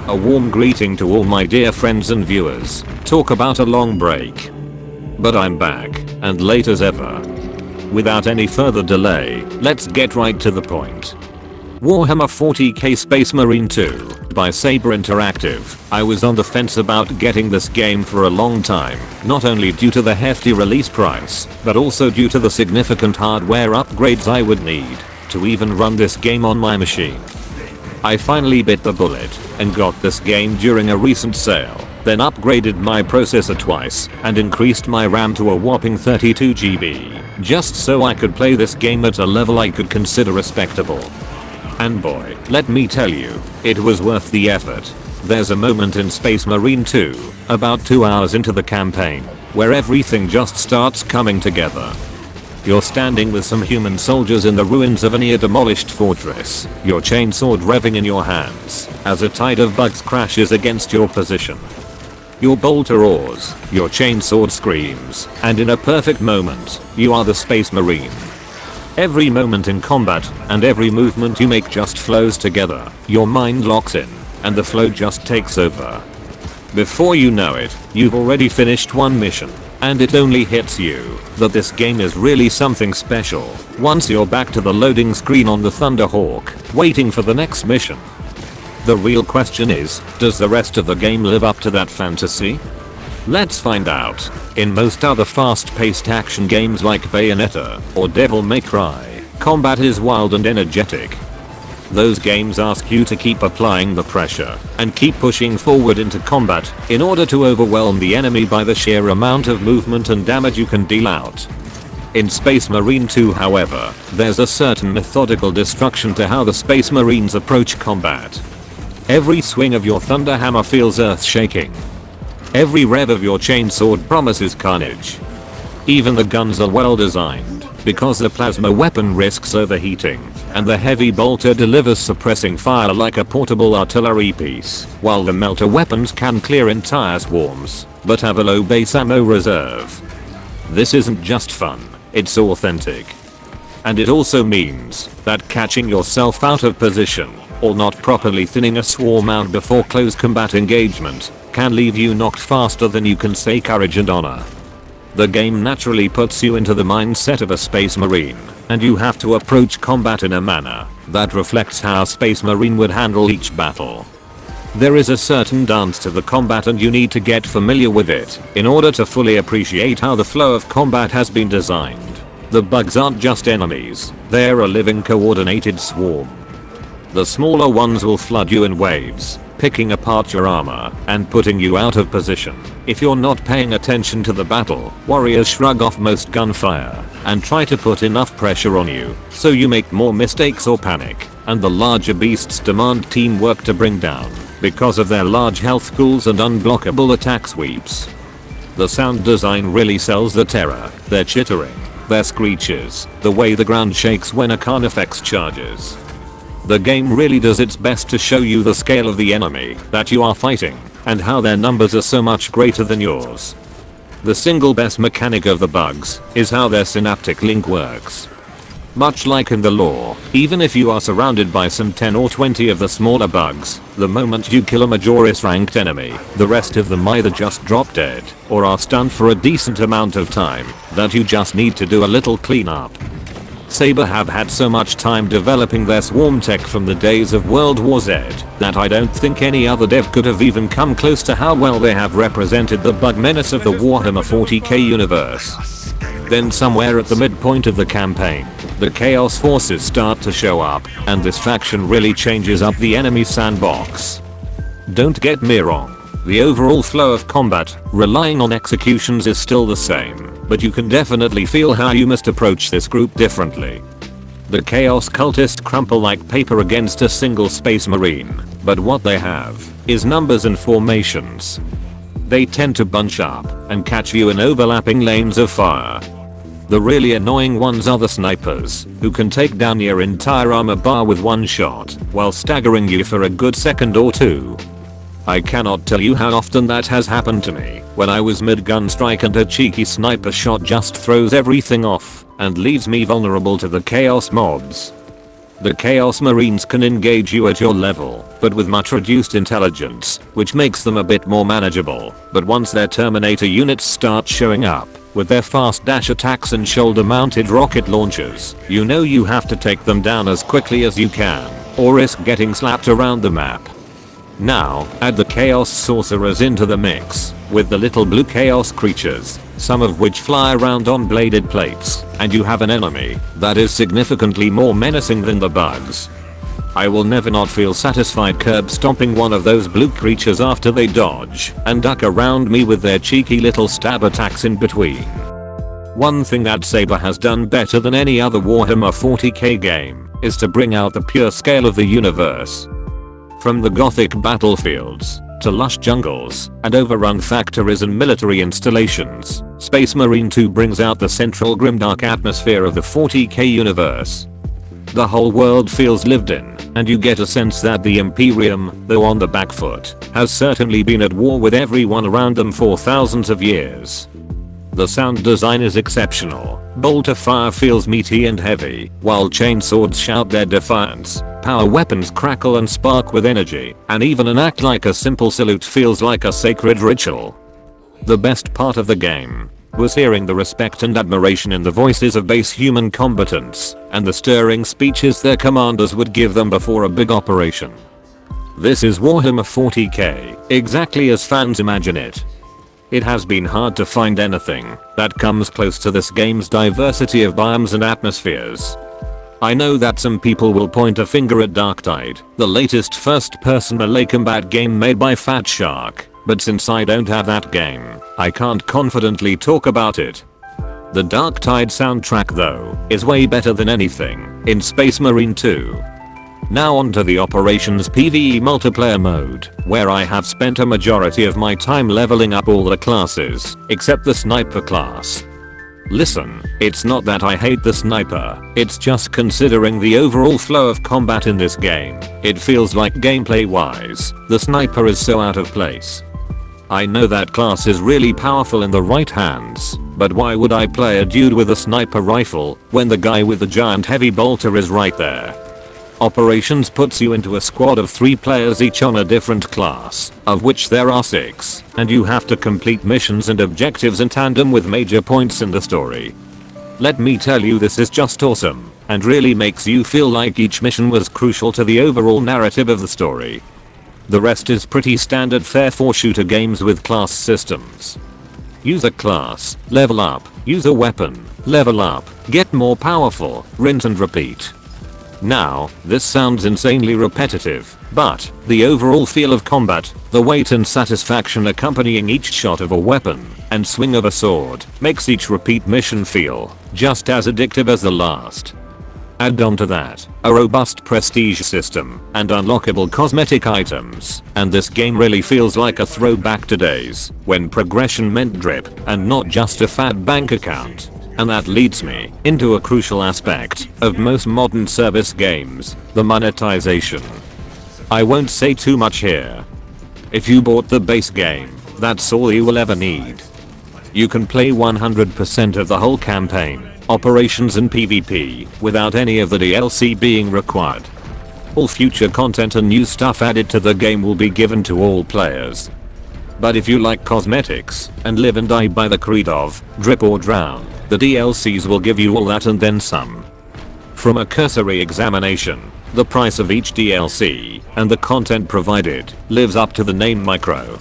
A warm greeting to all my dear friends and viewers. Talk about a long break. But I'm back, and late as ever. Without any further delay, let's get right to the point. Warhammer 40K Space Marine 2 by Saber Interactive. I was on the fence about getting this game for a long time, not only due to the hefty release price, but also due to the significant hardware upgrades I would need to even run this game on my machine. I finally bit the bullet and got this game during a recent sale, then upgraded my processor twice and increased my RAM to a whopping 32 GB, just so I could play this game at a level I could consider respectable. And boy, let me tell you, it was worth the effort. There's a moment in Space Marine 2, about 2 hours into the campaign, where everything just starts coming together. You're standing with some human soldiers in the ruins of a near demolished fortress, your chainsword revving in your hands, as a tide of bugs crashes against your position. Your bolter roars, your chainsword screams, and in a perfect moment, you are the Space Marine. Every moment in combat and every movement you make just flows together, your mind locks in, and the flow just takes over. Before you know it, you've already finished one mission. And it only hits you that this game is really something special once you're back to the loading screen on the Thunderhawk, waiting for the next mission. The real question is, does the rest of the game live up to that fantasy? Let's find out. In most other fast-paced action games like Bayonetta or Devil May Cry, combat is wild and energetic. Those games ask you to keep applying the pressure and keep pushing forward into combat in order to overwhelm the enemy by the sheer amount of movement and damage you can deal out. In Space Marine 2, however, there's a certain methodical destruction to how the Space Marines approach combat. Every swing of your thunder hammer feels earth shaking. Every rev of your chainsword promises carnage. Even the guns are well designed, because the plasma weapon risks overheating, and the heavy bolter delivers suppressing fire like a portable artillery piece, while the melter weapons can clear entire swarms, but have a low base ammo reserve. This isn't just fun, it's authentic. And it also means that catching yourself out of position, or not properly thinning a swarm out before close combat engagement, can leave you knocked faster than you can say courage and honor. The game naturally puts you into the mindset of a Space Marine, and you have to approach combat in a manner that reflects how a Space Marine would handle each battle. There is a certain dance to the combat and you need to get familiar with it in order to fully appreciate how the flow of combat has been designed. The bugs aren't just enemies, they're a living coordinated swarm. The smaller ones will flood you in waves, picking apart your armor and putting you out of position. If you're not paying attention to the battle, warriors shrug off most gunfire and try to put enough pressure on you so you make more mistakes or panic, and the larger beasts demand teamwork to bring down because of their large health pools and unblockable attack sweeps. The sound design really sells the terror, their chittering, their screeches, the way the ground shakes when a Carnifex charges. The game really does its best to show you the scale of the enemy that you are fighting and how their numbers are so much greater than yours. The single best mechanic of the bugs is how their synaptic link works. Much like in the lore, even if you are surrounded by some 10 or 20 of the smaller bugs, the moment you kill a Majoris ranked enemy, the rest of them either just drop dead or are stunned for a decent amount of time that you just need to do a little cleanup. Saber have had so much time developing their swarm tech from the days of World War Z that I don't think any other dev could have even come close to how well they have represented the bug menace of the Warhammer 40K universe. Then somewhere at the midpoint of the campaign, the Chaos Forces start to show up, and this faction really changes up the enemy sandbox. Don't get me wrong, the overall flow of combat, relying on executions, is still the same, but you can definitely feel how you must approach this group differently. The Chaos Cultists crumple like paper against a single Space Marine, but what they have is numbers and formations. They tend to bunch up and catch you in overlapping lanes of fire. The really annoying ones are the snipers, who can take down your entire armor bar with one shot, while staggering you for a good second or two. I cannot tell you how often that has happened to me, when I was mid-gun strike and a cheeky sniper shot just throws everything off, and leaves me vulnerable to the chaos mobs. The Chaos Marines can engage you at your level, but with much reduced intelligence, which makes them a bit more manageable. But once their Terminator units start showing up, with their fast dash attacks and shoulder-mounted rocket launchers, you know you have to take them down as quickly as you can, or risk getting slapped around the map. Now, add the Chaos Sorcerers into the mix, with the little blue Chaos creatures, some of which fly around on bladed plates, and you have an enemy that is significantly more menacing than the bugs. I will never not feel satisfied curb stomping one of those blue creatures after they dodge and duck around me with their cheeky little stab attacks in between. One thing that Saber has done better than any other Warhammer 40K game is to bring out the pure scale of the universe. From the gothic battlefields to lush jungles and overrun factories and military installations, Space Marine 2 brings out the central grimdark atmosphere of the 40K universe. The whole world feels lived in, and you get a sense that the Imperium, though on the back foot, has certainly been at war with everyone around them for thousands of years. The sound design is exceptional. Bolt of fire feels meaty and heavy, while chainswords shout their defiance. Power weapons crackle and spark with energy, and even an act like a simple salute feels like a sacred ritual. The best part of the game was hearing the respect and admiration in the voices of base human combatants, and the stirring speeches their commanders would give them before a big operation. This is Warhammer 40K, exactly as fans imagine it. It has been hard to find anything that comes close to this game's diversity of biomes and atmospheres. I know that some people will point a finger at Darktide, the latest first-person melee combat game made by Fat Shark, but since I don't have that game, I can't confidently talk about it. The Darktide soundtrack though, is way better than anything in Space Marine 2. Now onto the Operations PvE multiplayer mode, where I have spent a majority of my time leveling up all the classes, except the Sniper class. Listen, it's not that I hate the Sniper, it's just considering the overall flow of combat in this game, it feels like gameplay wise, the Sniper is so out of place. I know that class is really powerful in the right hands, but why would I play a dude with a sniper rifle when the guy with the giant heavy bolter is right there? Operations puts you into a squad of 3 players each on a different class, of which there are 6, and you have to complete missions and objectives in tandem with major points in the story. Let me tell you, this is just awesome, and really makes you feel like each mission was crucial to the overall narrative of the story. The rest is pretty standard fare for shooter games with class systems. Use a class, level up, use a weapon, level up, get more powerful, rinse and repeat. Now, this sounds insanely repetitive, but the overall feel of combat, the weight and satisfaction accompanying each shot of a weapon and swing of a sword, makes each repeat mission feel just as addictive as the last. Add on to that a robust prestige system and unlockable cosmetic items, and this game really feels like a throwback to days when progression meant drip and not just a fat bank account. And that leads me into a crucial aspect of most modern service games, the monetization. I won't say too much here. If you bought the base game, that's all you will ever need. You can play 100% of the whole campaign, operations and PvP, without any of the DLC being required. All future content and new stuff added to the game will be given to all players. But if you like cosmetics and live and die by the creed of drip or drown, the DLCs will give you all that and then some. From a cursory examination, the price of each DLC and the content provided lives up to the name micro.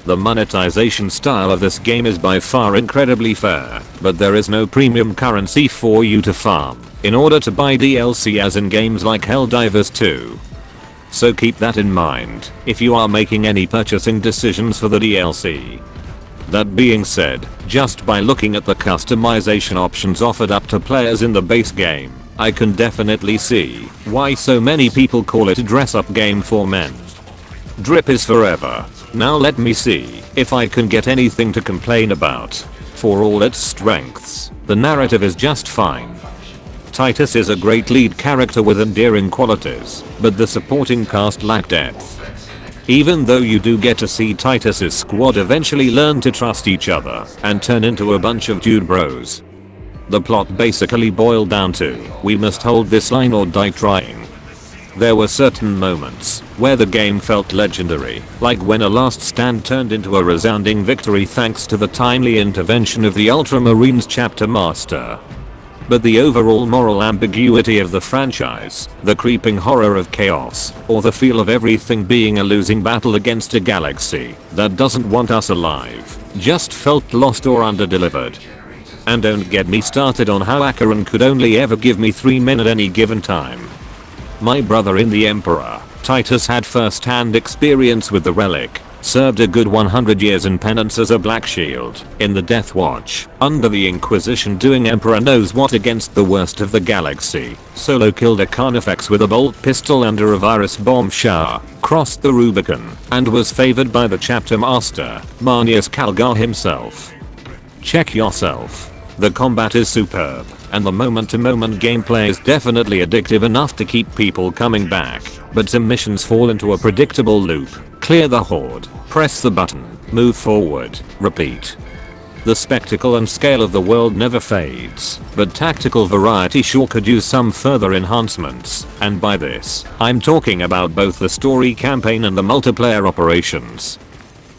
The monetization style of this game is by far incredibly fair, but there is no premium currency for you to farm in order to buy DLC as in games like Helldivers 2. So keep that in mind if you are making any purchasing decisions for the DLC. That being said, just by looking at the customization options offered up to players in the base game, I can definitely see why so many people call it a dress-up game for men. Drip is forever. Now let me see if I can get anything to complain about. For all its strengths, the narrative is just fine. Titus is a great lead character with endearing qualities, but the supporting cast lack depth. Even though you do get to see Titus's squad eventually learn to trust each other and turn into a bunch of dude bros. The plot basically boiled down to, we must hold this line or die trying. There were certain moments where the game felt legendary, like when a last stand turned into a resounding victory thanks to the timely intervention of the Ultramarines chapter master. But the overall moral ambiguity of the franchise, the creeping horror of chaos, or the feel of everything being a losing battle against a galaxy that doesn't want us alive, just felt lost or underdelivered. And don't get me started on how Acheron could only ever give me 3 men at any given time. My brother in the Emperor, Titus, had first-hand experience with the relic, served a good 100 years in penance as a Black Shield in the Death Watch under the Inquisition, doing Emperor knows what against the worst of the galaxy, solo killed a Carnifex with a bolt pistol under a virus bomb shower, crossed the Rubicon, and was favored by the chapter master, Marnius Calgar himself. Check yourself. The combat is superb, and the moment-to-moment gameplay is definitely addictive enough to keep people coming back, but some missions fall into a predictable loop. Clear the horde, press the button, move forward, repeat. The spectacle and scale of the world never fades, but tactical variety sure could use some further enhancements, and by this, I'm talking about both the story campaign and the multiplayer operations.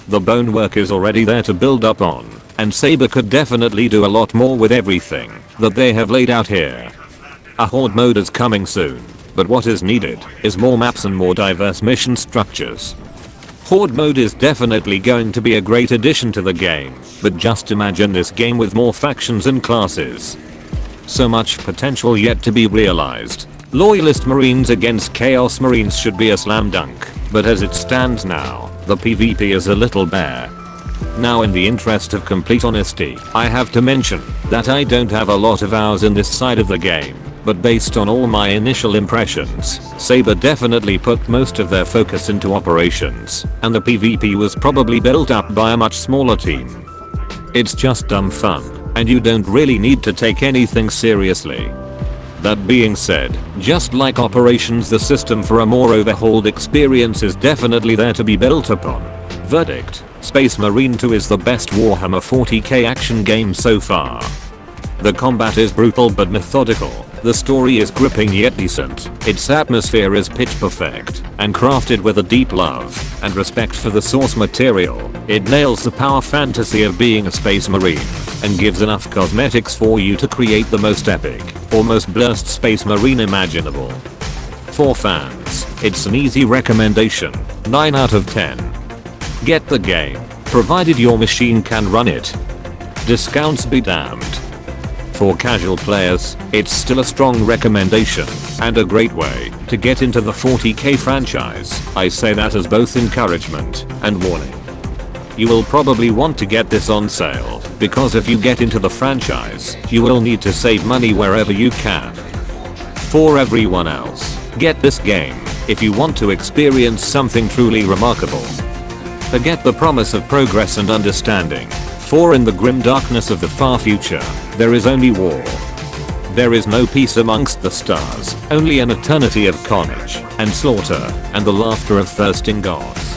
The bonework is already there to build up on, and Saber could definitely do a lot more with everything that they have laid out here. A horde mode is coming soon, but what is needed is more maps and more diverse mission structures. Horde mode is definitely going to be a great addition to the game, but just imagine this game with more factions and classes. So much potential yet to be realized. Loyalist Marines against Chaos Marines should be a slam dunk, but as it stands now, the PvP is a little bare. Now, in the interest of complete honesty, I have to mention that I don't have a lot of hours in this side of the game, but based on all my initial impressions, Saber definitely put most of their focus into operations, and the PvP was probably built up by a much smaller team. It's just dumb fun, and you don't really need to take anything seriously. That being said, just like operations, the system for a more overhauled experience is definitely there to be built upon. Verdict: Space Marine 2 is the best Warhammer 40K action game so far. The combat is brutal but methodical, the story is gripping yet decent, its atmosphere is pitch perfect, and crafted with a deep love and respect for the source material. It nails the power fantasy of being a Space Marine, and gives enough cosmetics for you to create the most epic, almost blessed Space Marine imaginable. For fans, it's an easy recommendation, 9 out of 10. Get the game, provided your machine can run it. Discounts be damned. For casual players, it's still a strong recommendation, and a great way to get into the 40k franchise. I say that as both encouragement and warning. You will probably want to get this on sale, because if you get into the franchise, you will need to save money wherever you can. For everyone else, get this game if you want to experience something truly remarkable. Forget the promise of progress and understanding, for in the grim darkness of the far future, there is only war. There is no peace amongst the stars, only an eternity of carnage and slaughter and the laughter of thirsting gods.